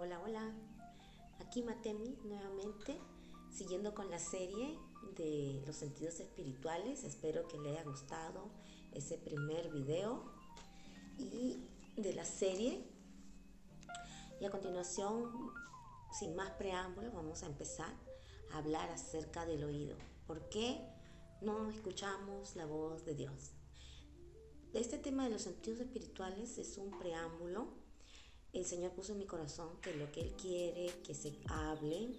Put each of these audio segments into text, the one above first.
Hola, hola. Aquí Matemi nuevamente, siguiendo con la serie de los sentidos espirituales. Espero que le haya gustado ese primer video y de la serie. Y a continuación, sin más preámbulos, vamos a empezar a hablar acerca del oído. ¿Por qué no escuchamos la voz de Dios? Este tema de los sentidos espirituales es un preámbulo. El Señor puso en mi corazón que lo que Él quiere que se hable,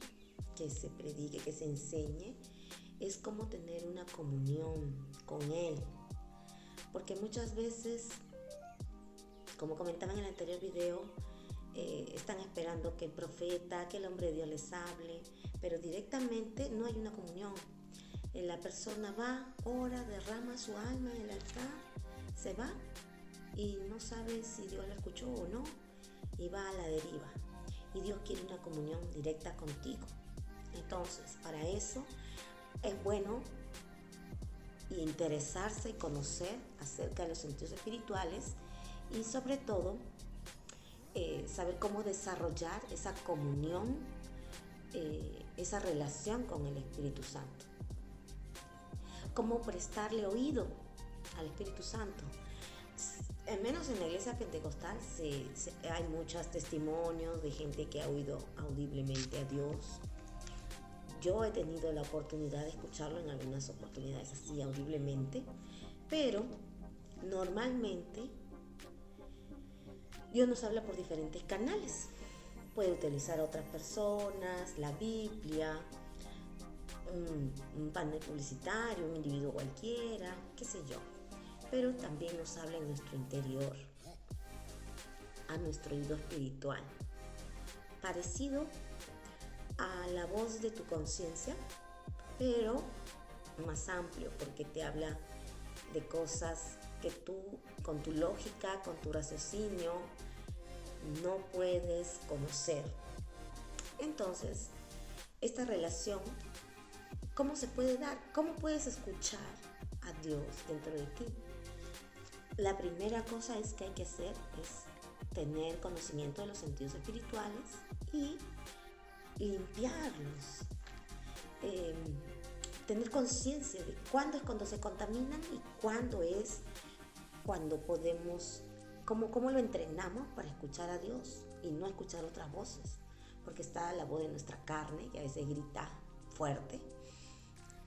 que se predique, que se enseñe, es como tener una comunión con Él. Porque muchas veces, como comentaba en el anterior video, están esperando que el profeta, que el hombre de Dios les hable, pero directamente no hay una comunión. La persona va, ora, derrama su alma en el altar, se va y no sabe si Dios la escuchó o no, y va a la deriva. Y Dios quiere una comunión directa contigo. Entonces, para eso es bueno interesarse y conocer acerca de los sentidos espirituales y sobre todo saber cómo desarrollar esa comunión, esa relación con el Espíritu Santo. Cómo prestarle oído al Espíritu Santo. Al menos en la iglesia pentecostal hay muchos testimonios de gente que ha oído audiblemente a Dios. Yo he tenido la oportunidad de escucharlo en algunas oportunidades así audiblemente, pero normalmente Dios nos habla por diferentes canales. Puede utilizar a otras personas, la Biblia, un panel publicitario, un individuo cualquiera, qué sé yo. Pero también nos habla en nuestro interior, a nuestro oído espiritual, parecido a la voz de tu conciencia, pero más amplio, porque te habla de cosas que tú, con tu lógica, con tu raciocinio, no puedes conocer. Entonces, esta relación, ¿cómo se puede dar? ¿Cómo puedes escuchar a Dios dentro de ti? La primera cosa que hay que hacer es tener conocimiento de los sentidos espirituales y limpiarlos. Tener conciencia de cuándo es cuando se contaminan y cuándo es cuando podemos, cómo lo entrenamos para escuchar a Dios y no escuchar otras voces. Porque está la voz de nuestra carne, que a veces grita fuerte.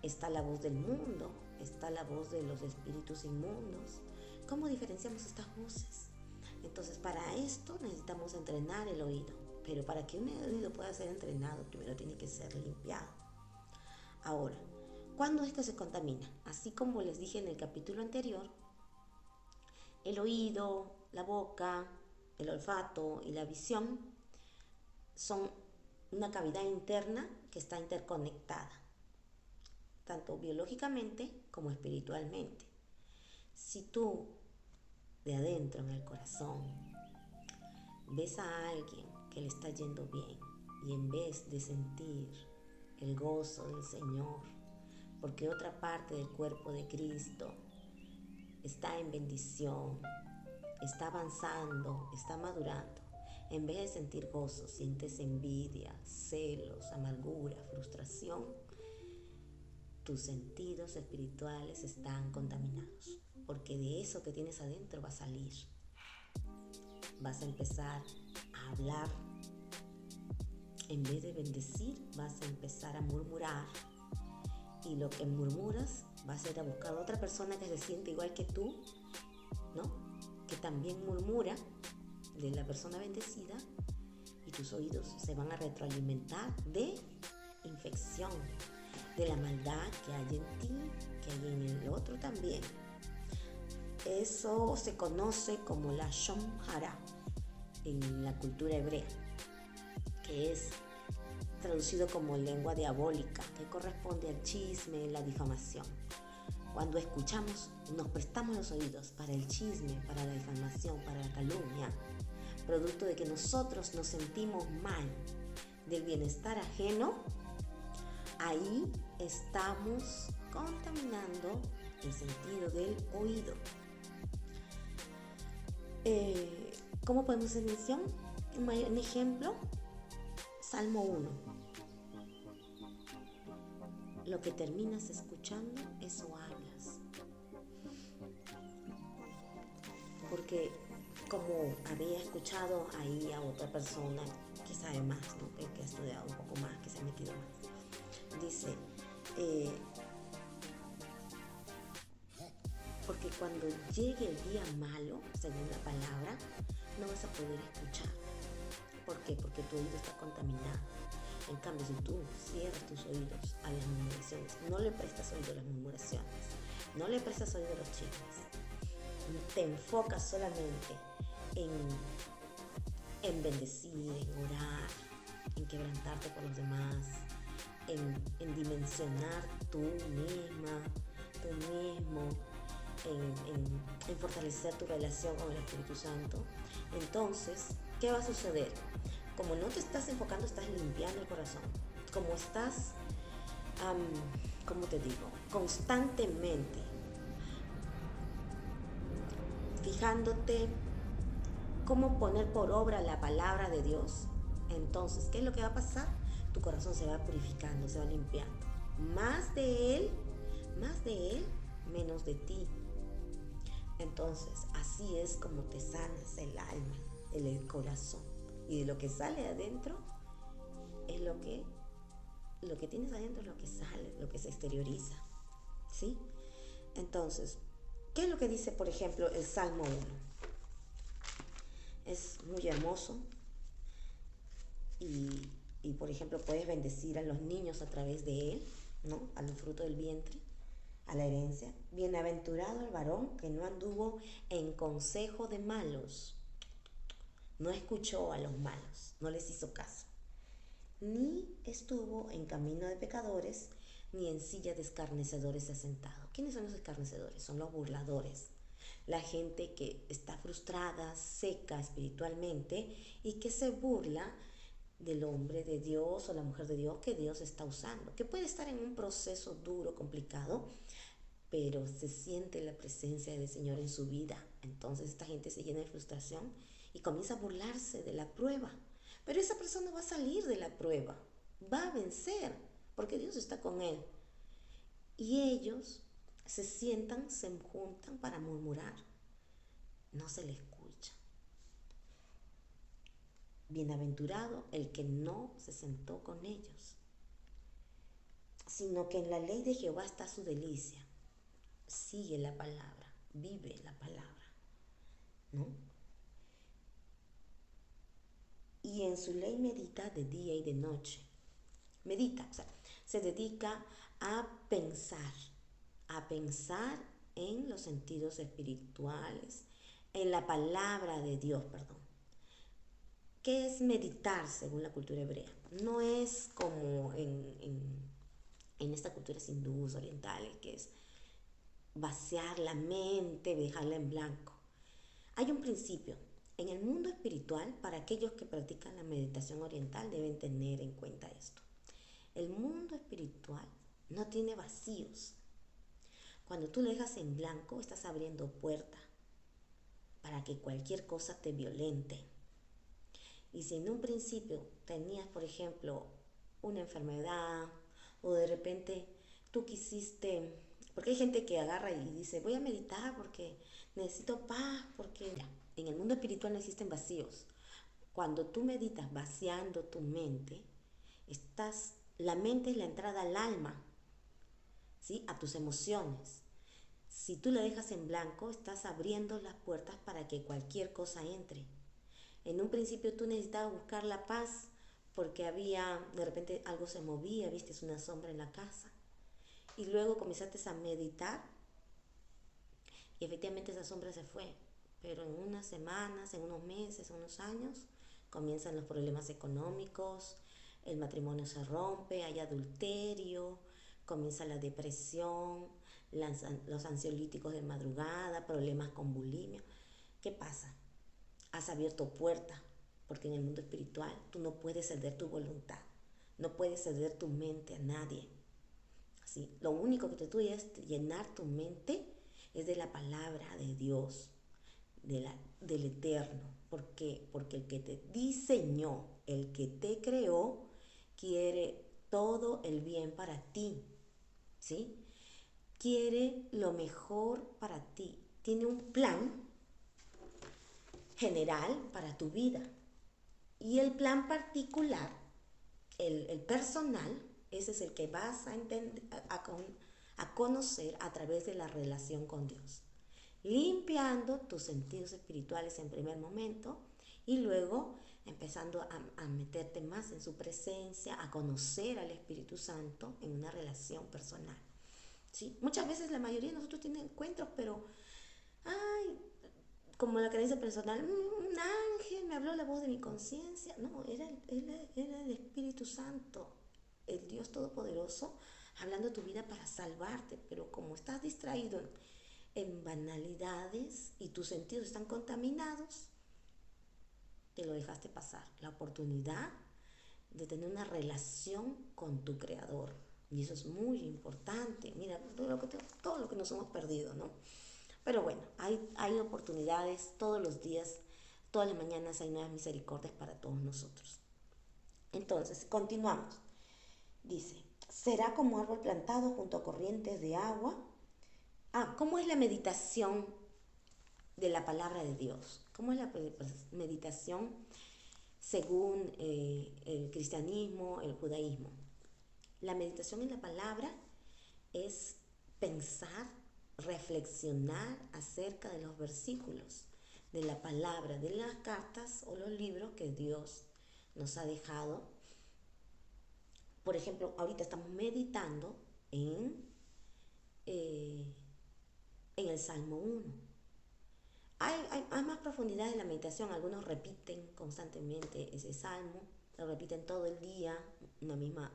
Está la voz del mundo, está la voz de los espíritus inmundos. ¿Cómo diferenciamos estas voces? Entonces, para esto necesitamos entrenar el oído. Pero para que un oído pueda ser entrenado, primero tiene que ser limpiado. Ahora, ¿cuándo esto se contamina? Así como les dije en el capítulo anterior, el oído, la boca, el olfato y la visión son una cavidad interna que está interconectada, tanto biológicamente como espiritualmente. Si tú, de adentro en el corazón, ves a alguien que le está yendo bien y en vez de sentir el gozo del Señor, porque otra parte del cuerpo de Cristo está en bendición, está avanzando, está madurando, en vez de sentir gozo, sientes envidia, celos, amargura, frustración, tus sentidos espirituales están contaminados, porque de eso que tienes adentro va a salir. Vas a empezar a hablar. En vez de bendecir, vas a empezar a murmurar. Y lo que murmuras va a ser a buscar a otra persona que se siente igual que tú, ¿no? Que también murmura de la persona bendecida, y tus oídos se van a retroalimentar de infección, de la maldad que hay en ti, que hay en el otro también. Eso se conoce como la Lashon Hara en la cultura hebrea, que es traducido como lengua diabólica, que corresponde al chisme, la difamación. Cuando escuchamos, nos prestamos los oídos para el chisme, para la difamación, para la calumnia, producto de que nosotros nos sentimos mal del bienestar ajeno. Ahí estamos contaminando el sentido del oído. ¿Cómo podemos hacer mención? Un ejemplo Salmo 1. Lo que terminas escuchando, eso hablas. Porque como había escuchado ahí a otra persona que sabe más, ¿no? que ha estudiado un poco más, que se ha metido más, dice, porque cuando llegue el día malo, según la palabra, no vas a poder escuchar. ¿Por qué? Porque tu oído está contaminado. En cambio, si tú cierras tus oídos a las murmuraciones, no le prestas oído a las murmuraciones, no le prestas oído a los chismes, te enfocas solamente en bendecir, en orar, en quebrantarte por los demás, en dimensionar tú misma, tú mismo, en fortalecer tu relación con el Espíritu Santo, entonces, ¿qué va a suceder? Como no te estás enfocando, estás limpiando el corazón. Como estás, ¿cómo te digo? Constantemente fijándote cómo poner por obra la palabra de Dios, entonces, ¿qué es lo que va a pasar? Tu corazón se va purificando, se va limpiando. Más de Él, menos de ti. Entonces, así es como te sanas el alma, el corazón. Y de lo que sale adentro es lo que tienes adentro es lo que sale, lo que se exterioriza. ¿Sí? Entonces, ¿qué es lo que dice, por ejemplo, el Salmo 1? Es muy hermoso y por ejemplo, puedes bendecir a los niños a través de él, ¿no? A los frutos del vientre, a la herencia. Bienaventurado el varón que no anduvo en consejo de malos, no escuchó a los malos, no les hizo caso, ni estuvo en camino de pecadores, ni en silla de escarnecedores se ha sentado. ¿Quiénes son los escarnecedores? Son los burladores, la gente que está frustrada, seca espiritualmente y que se burla del hombre de Dios o la mujer de Dios que Dios está usando, que puede estar en un proceso duro, complicado, pero se siente la presencia del Señor en su vida. Entonces esta gente se llena de frustración y comienza a burlarse de la prueba. Pero esa persona va a salir de la prueba, va a vencer, porque Dios está con él. Y ellos se sientan, se juntan para murmurar. No se le escucha. Bienaventurado el que no se sentó con ellos, sino que en la ley de Jehová está su delicia. Sigue la palabra, vive la palabra, ¿no? Y en su ley medita de día y de noche. Medita, o sea, se dedica a pensar en los sentidos espirituales, en la palabra de Dios, perdón. ¿Qué es meditar según la cultura hebrea? No es como en esta cultura hindúes, orientales, que es vaciar la mente, dejarla en blanco. Hay un principio. En el mundo espiritual, para aquellos que practican la meditación oriental, deben tener en cuenta esto. El mundo espiritual no tiene vacíos. Cuando tú le dejas en blanco, estás abriendo puerta para que cualquier cosa te violente. Y si en un principio tenías, por ejemplo, una enfermedad o de repente tú quisiste, porque hay gente que agarra y dice, voy a meditar porque necesito paz, porque en el mundo espiritual no existen vacíos. Cuando tú meditas vaciando tu mente, la mente es la entrada al alma, ¿sí? A tus emociones. Si tú la dejas en blanco, estás abriendo las puertas para que cualquier cosa entre. En un principio tú necesitabas buscar la paz porque de repente algo se movía, viste una sombra en la casa. Y luego comenzaste a meditar y efectivamente esa sombra se fue. Pero en unas semanas, en unos meses, en unos años, comienzan los problemas económicos, el matrimonio se rompe, hay adulterio, comienza la depresión, los ansiolíticos de madrugada, problemas con bulimia. ¿Qué pasa? Has abierto puerta, porque en el mundo espiritual tú no puedes ceder tu voluntad, no puedes ceder tu mente a nadie. ¿Sí? Lo único que tú es llenar tu mente es de la palabra de Dios, del Eterno, porque el que te diseñó El que te creó quiere todo el bien para ti, ¿sí? Quiere lo mejor para ti. Tiene un plan general para tu vida. Y el plan particular, el personal, ese es el que vas a, entender, a conocer a través de la relación con Dios. Limpiando tus sentidos espirituales en primer momento y luego empezando a meterte más en su presencia, a conocer al Espíritu Santo en una relación personal. ¿Sí? Muchas veces la mayoría de nosotros tienen encuentros, pero ay, como la creencia personal, un ángel me habló la voz de mi conciencia. No, era el Espíritu Santo, el Dios Todopoderoso, hablando de tu vida para salvarte. Pero como estás distraído en banalidades y tus sentidos están contaminados, te lo dejaste pasar. La oportunidad de tener una relación con tu Creador. Y eso es muy importante. Mira, todo lo que nos hemos perdido, ¿no? Pero bueno, hay oportunidades todos los días, todas las mañanas hay nuevas misericordias para todos nosotros. Entonces, continuamos. Dice, será como árbol plantado junto a corrientes de agua. ¿Cómo es la meditación de la palabra de Dios? ¿Cómo es la meditación según el cristianismo, el judaísmo? La meditación en la palabra es pensar, reflexionar acerca de los versículos, de la palabra, de las cartas o los libros que Dios nos ha dejado. Por ejemplo, ahorita estamos meditando eh, en el Salmo 1. Hay más profundidad en la meditación. Algunos repiten constantemente ese salmo, lo repiten todo el día, una misma,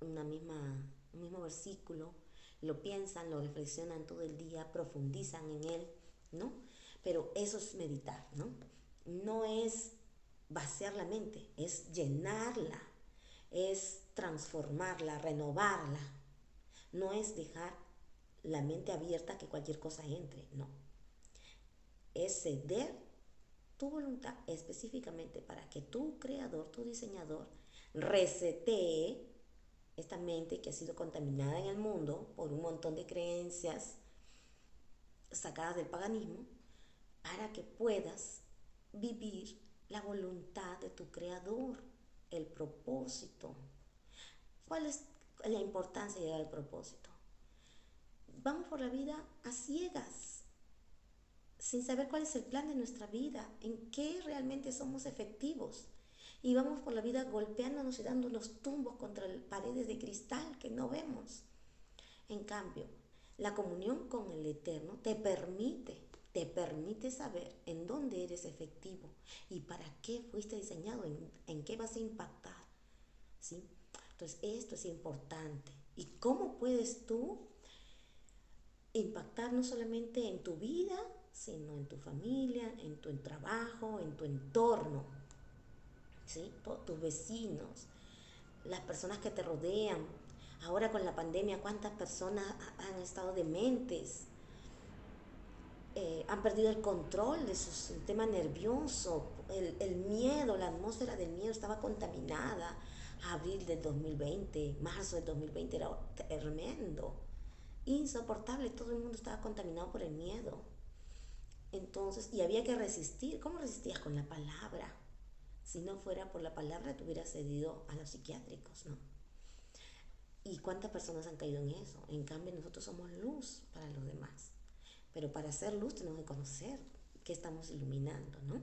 un mismo versículo, lo piensan, lo reflexionan todo el día, profundizan en él, ¿no? Pero eso es meditar, ¿no? No es vaciar la mente, es llenarla, es transformarla, renovarla. No es dejar la mente abierta a que cualquier cosa entre, no. Es ceder tu voluntad específicamente para que tu creador, tu diseñador, resetee esta mente que ha sido contaminada en el mundo por un montón de creencias sacadas del paganismo, para que puedas vivir la voluntad de tu creador, el propósito. ¿Cuál es la importancia de llegar al propósito? Vamos por la vida a ciegas, sin saber cuál es el plan de nuestra vida, en qué realmente somos efectivos. Y vamos por la vida golpeándonos y dándonos tumbos contra paredes de cristal que no vemos. En cambio, la comunión con el Eterno te permite saber en dónde eres efectivo y para qué fuiste diseñado, en qué vas a impactar, ¿sí? Entonces, esto es importante. ¿Y cómo puedes tú impactar no solamente en tu vida, sino en tu familia, en tu trabajo, en tu entorno, ¿sí? Tus vecinos, las personas que te rodean? Ahora con la pandemia, ¿cuántas personas han estado dementes? Han perdido el control de su sistema nervioso, el miedo, la atmósfera del miedo estaba contaminada. Abril del 2020, marzo del 2020 era tremendo, insoportable, todo el mundo estaba contaminado por el miedo. Entonces, y había que resistir. ¿Cómo resistías? Con la palabra. Si no fuera por la palabra, te hubieras cedido a los psiquiátricos, ¿no? ¿Y cuántas personas han caído en eso? En cambio, nosotros somos luz para los demás. Pero para hacer luz tenemos que conocer qué estamos iluminando, ¿no?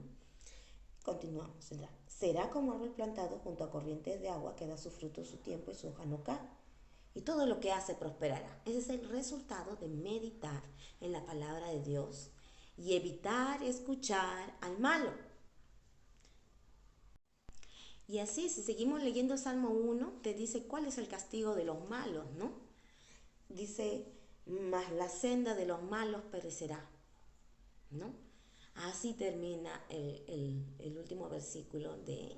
Continuamos. Será como árbol plantado junto a corrientes de agua que da su fruto en su tiempo y su hoja no cae. Y todo lo que hace prosperará. Ese es el resultado de meditar en la palabra de Dios y evitar escuchar al malo. Y así, si seguimos leyendo el Salmo 1, te dice cuál es el castigo de los malos, ¿no? Dice, mas la senda de los malos perecerá, ¿no? Así termina el último versículo del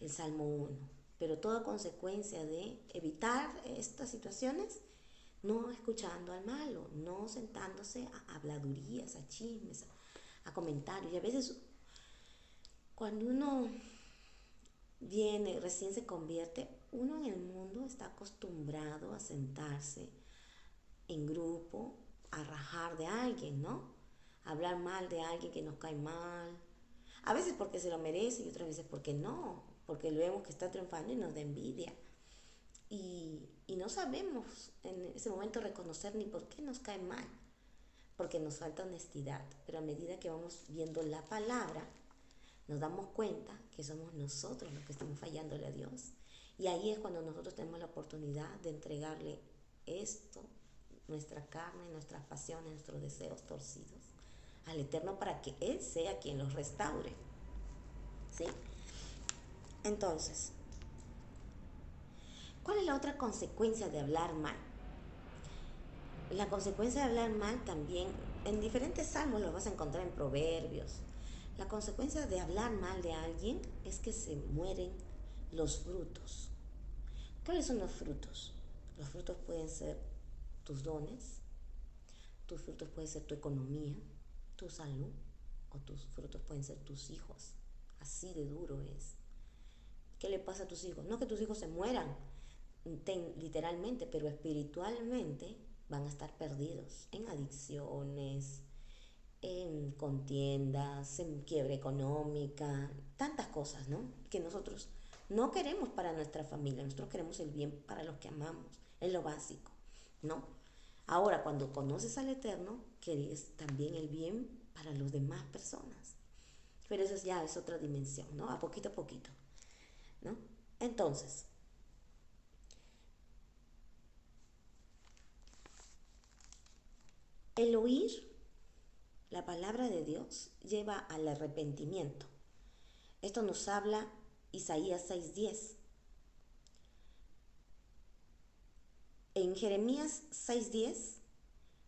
Salmo 1. Pero toda consecuencia de evitar estas situaciones, no escuchando al malo, no sentándose a habladurías, a chismes, a comentarios. Y a veces cuando uno viene, recién se convierte, uno en el mundo está acostumbrado a sentarse en grupo, a rajar de alguien, ¿no? A hablar mal de alguien que nos cae mal. A veces porque se lo merece y otras veces porque no, porque lo vemos que está triunfando y nos da envidia. Y no sabemos en ese momento reconocer ni por qué nos cae mal, porque nos falta honestidad. Pero a medida que vamos viendo la palabra, nos damos cuenta que somos nosotros los que estamos fallándole a Dios. Y ahí es cuando nosotros tenemos la oportunidad de entregarle esto, nuestra carne, nuestras pasiones, nuestros deseos torcidos, al Eterno para que Él sea quien los restaure. ¿Sí? Entonces, ¿cuál es la otra consecuencia de hablar mal? La consecuencia de hablar mal también, en diferentes salmos lo vas a encontrar en proverbios. La consecuencia de hablar mal de alguien es que se mueren los frutos. ¿Cuáles son los frutos? Los frutos pueden ser tus dones, tus frutos pueden ser tu economía, tu salud, o tus frutos pueden ser tus hijos. Así de duro es. ¿Qué le pasa a tus hijos? No que tus hijos se mueran, literalmente, pero espiritualmente van a estar perdidos en adicciones, en contiendas, en quiebra económica, tantas cosas, ¿no? Que nosotros no queremos para nuestra familia, nosotros queremos el bien para los que amamos, es lo básico, ¿no? Ahora, cuando conoces al Eterno, querés también el bien para las demás personas. Pero eso ya es otra dimensión, ¿no? A poquito, ¿no? Entonces, el oír la palabra de Dios lleva al arrepentimiento. Esto nos habla Isaías 6:10. En Jeremías 6:10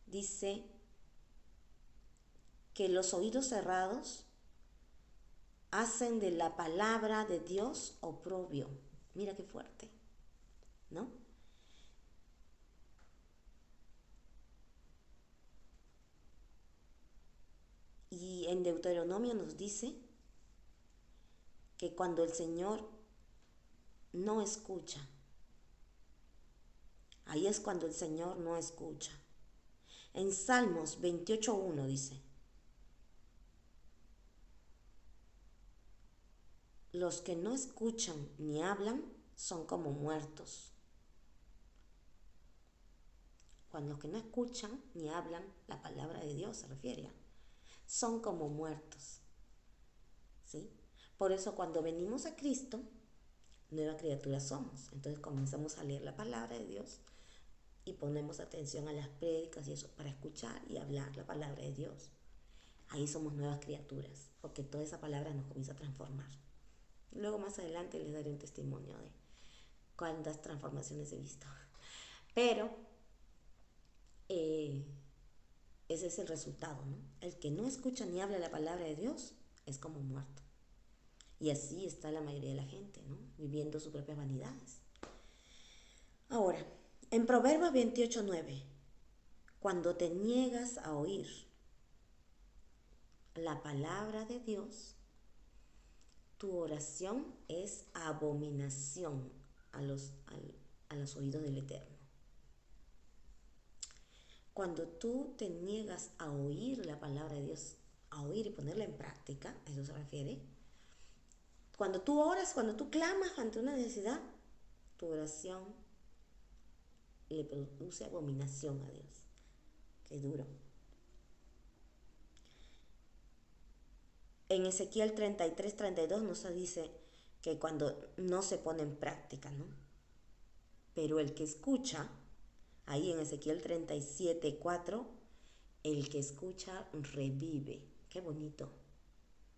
dice que los oídos cerrados hacen de la palabra de Dios oprobio. Mira qué fuerte, ¿no? Y en Deuteronomio nos dice que cuando el Señor no escucha, ahí es cuando el Señor no escucha. En Salmos 28:1 dice, los que no escuchan ni hablan son como muertos. Cuando los que no escuchan ni hablan la palabra de Dios se refiere a, son como muertos. ¿Sí? Por eso cuando venimos a Cristo, nueva criatura somos. Entonces comenzamos a leer la palabra de Dios y ponemos atención a las prédicas y eso para escuchar y hablar la palabra de Dios. Ahí somos nuevas criaturas, porque toda esa palabra nos comienza a transformar. Luego más adelante les daré un testimonio de cuántas transformaciones he visto. Pero ese es el resultado, ¿no? El que no escucha ni habla la palabra de Dios es como muerto. Y así está la mayoría de la gente, ¿no? Viviendo sus propias vanidades. Ahora, en Proverbios 28:9, cuando te niegas a oír la palabra de Dios, tu oración es abominación a los oídos del Eterno. Cuando tú te niegas a oír la palabra de Dios, a oír y ponerla en práctica, a eso se refiere. Cuando tú oras, cuando tú clamas ante una necesidad, tu oración le produce abominación a Dios. Qué duro. En Ezequiel 33:32 nos dice que cuando no se pone en práctica, ¿no? Pero el que escucha, ahí en Ezequiel 37:4, el que escucha revive. Qué bonito.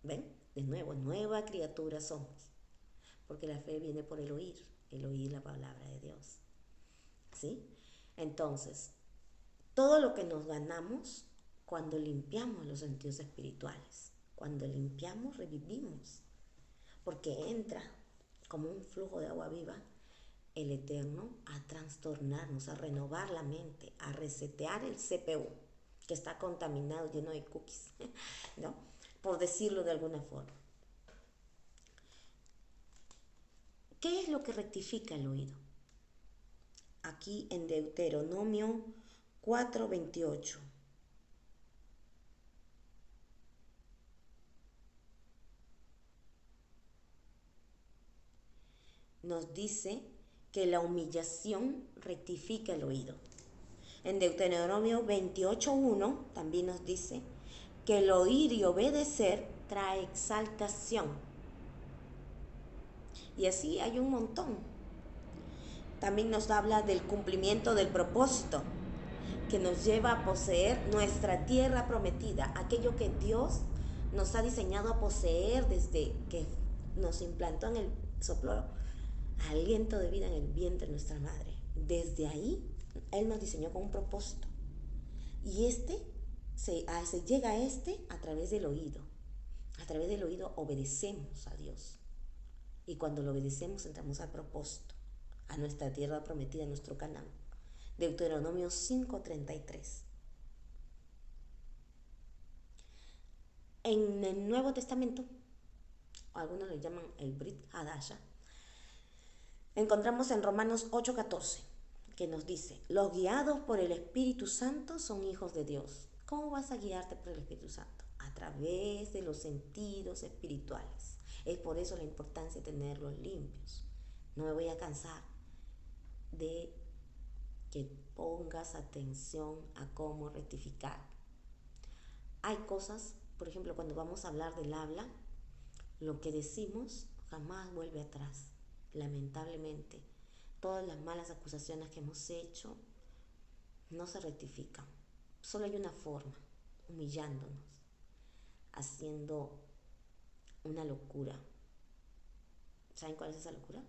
¿Ven? De nuevo, nueva criatura somos. Porque la fe viene por el oír la palabra de Dios. ¿Sí? Entonces, todo lo que nos ganamos cuando limpiamos los sentidos espirituales, cuando limpiamos, revivimos, porque entra como un flujo de agua viva el Eterno a trastornarnos, a renovar la mente, a resetear el CPU, que está contaminado, lleno de cookies, ¿no? Por decirlo de alguna forma. ¿Qué es lo que rectifica el oído? Aquí en Deuteronomio 4:28. Nos dice que la humillación rectifica el oído. En Deuteronomio 28:1 también nos dice que el oír y obedecer trae exaltación. Y así hay un montón. También nos habla del cumplimiento del propósito que nos lleva a poseer nuestra tierra prometida, aquello que Dios nos ha diseñado a poseer desde que nos implantó en el soplo aliento de vida en el vientre de nuestra madre. Desde ahí, Él nos diseñó con un propósito. Y se llega a a través del oído. A través del oído obedecemos a Dios. Y cuando lo obedecemos entramos al propósito, a nuestra tierra prometida, a nuestro Canaán. Deuteronomio 5:33. En el Nuevo Testamento, algunos le llaman el Brit Hadasha, encontramos en Romanos 8:14, que nos dice, los guiados por el Espíritu Santo son hijos de Dios. ¿Cómo vas a guiarte por el Espíritu Santo? A través de los sentidos espirituales. Es por eso la importancia de tenerlos limpios. No me voy a cansar de que pongas atención a cómo rectificar. Hay cosas, por ejemplo, cuando vamos a hablar del habla, lo que decimos jamás vuelve atrás, lamentablemente. Todas las malas acusaciones que hemos hecho no se rectifican. Solo hay una forma, humillándonos, haciendo una locura. ¿Saben cuál es esa locura?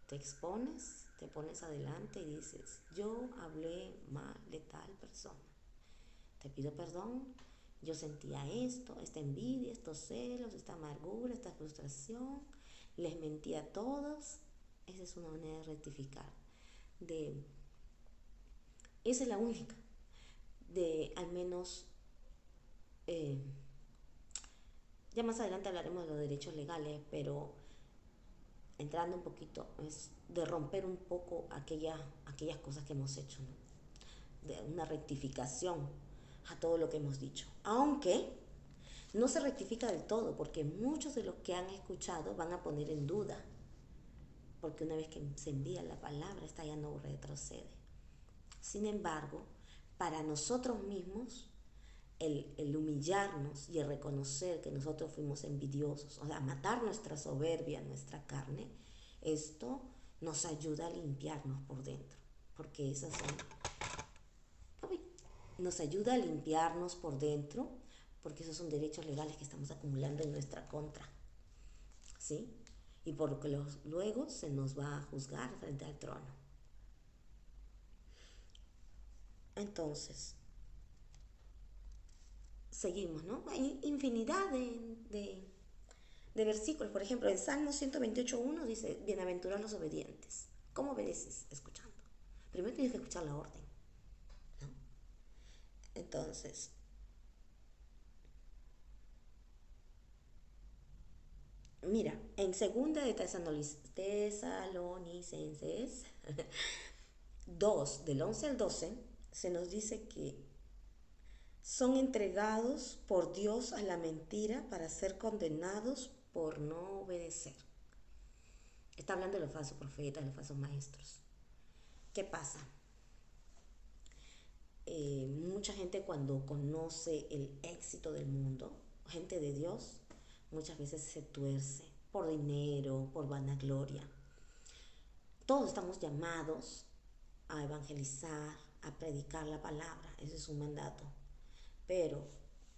Te expones, te pones adelante y dices, yo hablé mal de tal persona. Te pido perdón, yo sentía esto, esta envidia, estos celos, esta amargura, esta frustración, les mentí a todos. Esa es una manera de rectificar. Esa es la única. De al menos, ya más adelante hablaremos de los derechos legales, pero entrando un poquito, es de romper un poco aquellas cosas que hemos hecho, ¿no? De una rectificación a todo lo que hemos dicho. Aunque no se rectifica del todo, porque muchos de los que han escuchado van a poner en duda, porque una vez que se envía la palabra, esta ya no retrocede. Sin embargo, para nosotros mismos, el humillarnos y el reconocer que nosotros fuimos envidiosos, o sea, matar nuestra soberbia, nuestra carne, esto nos ayuda a limpiarnos por dentro, porque esas son... Nos ayuda a limpiarnos por dentro, porque esos son derechos legales que estamos acumulando en nuestra contra, ¿sí? Y por lo que luego se nos va a juzgar frente al trono. Entonces, seguimos, ¿no? Hay infinidad de versículos. Por ejemplo, en Salmo 128:1 dice, bienaventurados los obedientes. ¿Cómo obedeces? Escuchando. Primero tienes que escuchar la orden, ¿no? Entonces, mira, en segunda de Tesalonicenses 2, del 11 al 12, se nos dice que son entregados por Dios a la mentira para ser condenados por no obedecer. Está hablando de los falsos profetas, de los falsos maestros. ¿Qué pasa? Mucha gente cuando conoce el éxito del mundo, gente de Dios, muchas veces se tuerce por dinero, por vanagloria. Todos estamos llamados a evangelizar, a predicar la palabra, ese es un mandato. Pero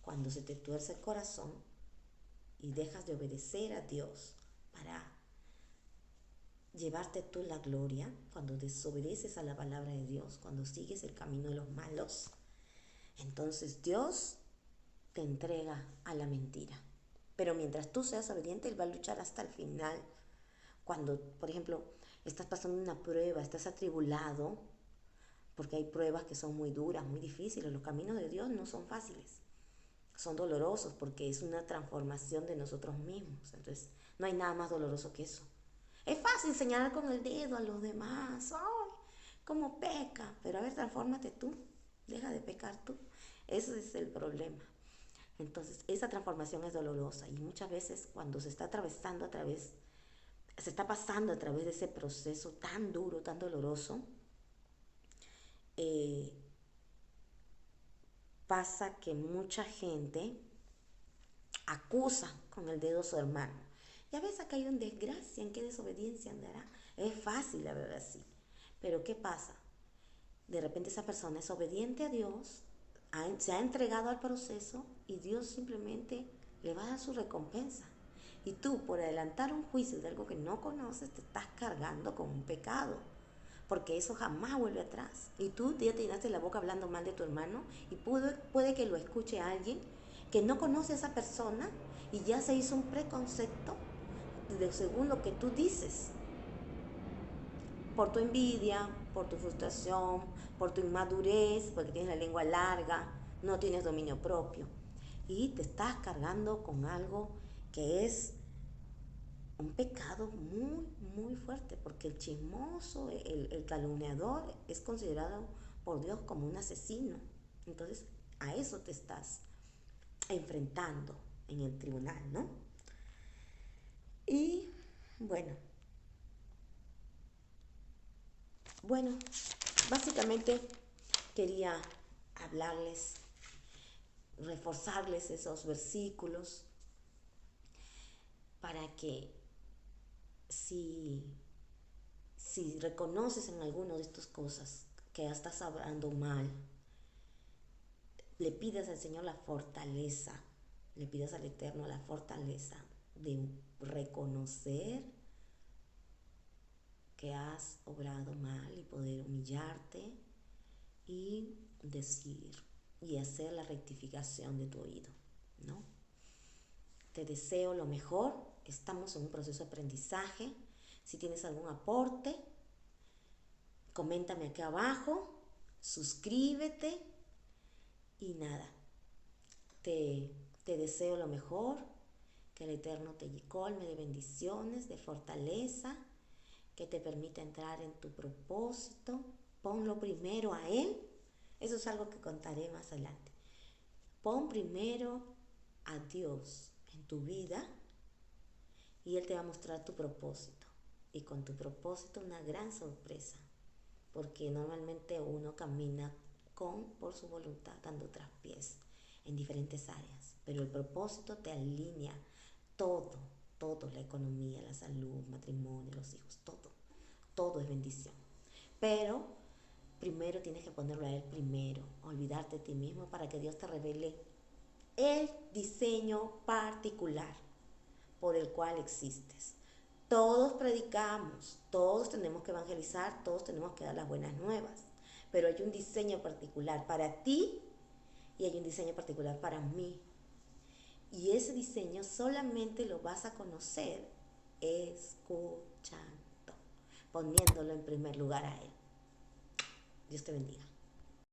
cuando se te tuerce el corazón y dejas de obedecer a Dios para llevarte tú la gloria, cuando desobedeces a la palabra de Dios, cuando sigues el camino de los malos, entonces Dios te entrega a la mentira. Pero mientras tú seas obediente, Él va a luchar hasta el final. Cuando, por ejemplo, estás pasando una prueba, estás atribulado, porque hay pruebas que son muy duras, muy difíciles. Los caminos de Dios no son fáciles, son dolorosos porque es una transformación de nosotros mismos. Entonces, no hay nada más doloroso que eso. Es fácil señalar con el dedo a los demás. Ay, cómo peca. Pero a ver, transfórmate tú. Deja de pecar tú. Ese es el problema. Entonces, esa transformación es dolorosa y muchas veces cuando se está atravesando a través, se está pasando a través de ese proceso tan duro, tan doloroso, eh, pasa que mucha gente acusa con el dedo a su hermano. Ya ves, acá hay una desgracia, ¿en qué desobediencia andará? Es fácil la verdad, sí. Pero ¿qué pasa? De repente esa persona es obediente a Dios, se ha entregado al proceso y Dios simplemente le va a dar su recompensa. Y tú, por adelantar un juicio de algo que no conoces, te estás cargando con un pecado. Porque eso jamás vuelve atrás. Y tú ya te llenaste la boca hablando mal de tu hermano y puede que lo escuche alguien que no conoce a esa persona y ya se hizo un preconcepto según lo que tú dices. Por tu envidia, por tu frustración, por tu inmadurez, porque tienes la lengua larga, no tienes dominio propio. Y te estás cargando con algo que es un pecado muy, muy fuerte, porque el chismoso, el calumniador, es considerado por Dios como un asesino. Entonces, a eso te estás enfrentando en el tribunal, ¿no? Y bueno, bueno, básicamente quería hablarles, reforzarles esos versículos para que si, si reconoces en alguna de estas cosas que estás hablando mal, le pidas al Señor la fortaleza, le pidas al Eterno la fortaleza de reconocer que has obrado mal y poder humillarte y decir y hacer la rectificación de tu oído, ¿no? Te deseo lo mejor, estamos en un proceso de aprendizaje. Si tienes algún aporte, coméntame aquí abajo, suscríbete y nada, te deseo lo mejor, que el Eterno te colme de bendiciones, de fortaleza, que te permita entrar en tu propósito. Ponlo primero a Él. Eso es algo que contaré más adelante. Pon primero a Dios en tu vida y Él te va a mostrar tu propósito. Y con tu propósito una gran sorpresa, porque normalmente uno camina por su voluntad, dando traspiés en diferentes áreas, pero el propósito te alinea todo, todo, la economía, la salud, matrimonio, los hijos, todo es bendición. Pero primero tienes que ponerlo a Él primero, olvidarte de ti mismo para que Dios te revele el diseño particular por el cual existes. Todos predicamos, todos tenemos que evangelizar, todos tenemos que dar las buenas nuevas, pero hay un diseño particular para ti y hay un diseño particular para mí. Y ese diseño solamente lo vas a conocer escuchando, poniéndolo en primer lugar a Él. Dios te bendiga.